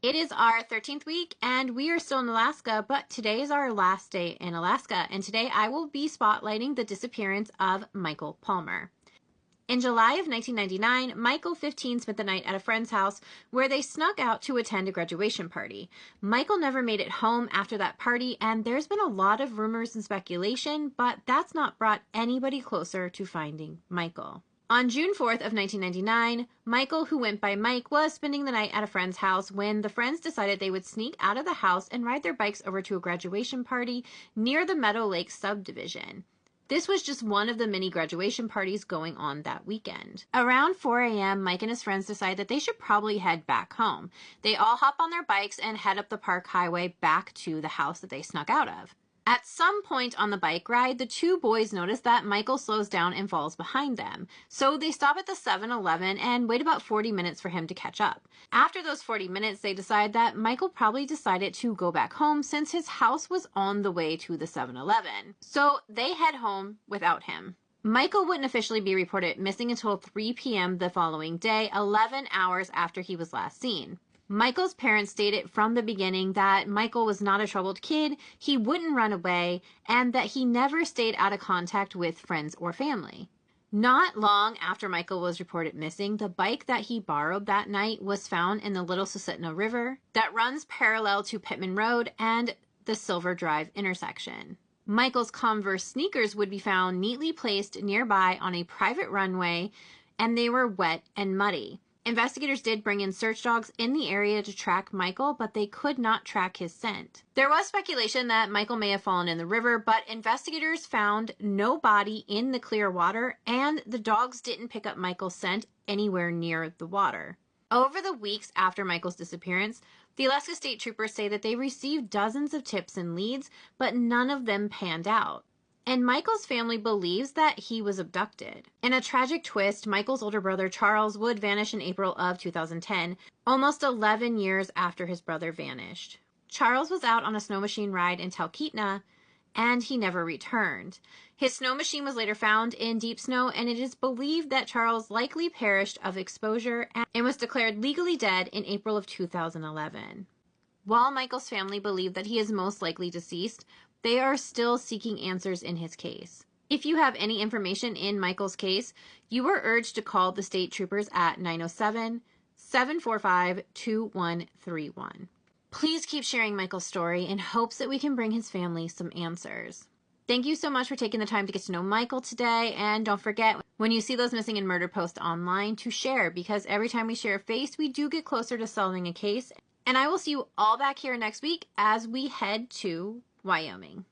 It is our 13th week and we are still in Alaska, but today is our last day in Alaska, and today I will be spotlighting the disappearance of Micheal Palmer. In July of 1999, Micheal, 15, spent the night at a friend's house where they snuck out to attend a graduation party. Micheal never made it home after that party, and there's been a lot of rumors and speculation, but that's not brought anybody closer to finding Micheal. On June 4th of 1999, Micheal, who went by Mike, was spending the night at a friend's house when the friends decided they would sneak out of the house and ride their bikes over to a graduation party near the Meadow Lake subdivision. This was just one of the many graduation parties going on that weekend. Around 4 a.m., Mike and his friends decide that they should probably head back home. They all hop on their bikes and head up the park highway back to the house that they snuck out of. At some point on the bike ride, the two boys notice that Micheal slows down and falls behind them. So they stop at the 7-Eleven and wait about 40 minutes for him to catch up. After those 40 minutes, they decide that Micheal probably decided to go back home since his house was on the way to the 7-Eleven. So they head home without him. Micheal wouldn't officially be reported missing until 3 p.m. the following day, 11 hours after he was last seen. Micheal's parents stated from the beginning that Micheal was not a troubled kid, he wouldn't run away, and that he never stayed out of contact with friends or family. Not long after Micheal was reported missing, the bike that he borrowed that night was found in the Little Susitna River that runs parallel to Pittman Road and the Silver Drive intersection. Micheal's Converse sneakers would be found neatly placed nearby on a private runway, and they were wet and muddy. Investigators did bring in search dogs in the area to track Micheal, but they could not track his scent. There was speculation that Micheal may have fallen in the river, but investigators found no body in the clear water, and the dogs didn't pick up Micheal's scent anywhere near the water. Over the weeks after Micheal's disappearance, the Alaska State Troopers say that they received dozens of tips and leads, but none of them panned out. And Micheal's family believes that he was abducted. In a tragic twist, Micheal's older brother Charles would vanish in April of 2010, almost 11 years after his brother vanished. Charles was out on a snow machine ride in Talkeetna, and he never returned. His snow machine was later found in deep snow, and it is believed that Charles likely perished of exposure and was declared legally dead in April of 2011. While Micheal's family believe that he is most likely deceased, they are still seeking answers in his case. If you have any information in Micheal's case, you are urged to call the state troopers at 907-745-2131. Please keep sharing Micheal's story in hopes that we can bring his family some answers. Thank you so much for taking the time to get to know Micheal today, and don't forget, when you see those missing and murdered posts online, to share, because every time we share a face, we do get closer to solving a case. And I will see you all back here next week as we head to Wyoming.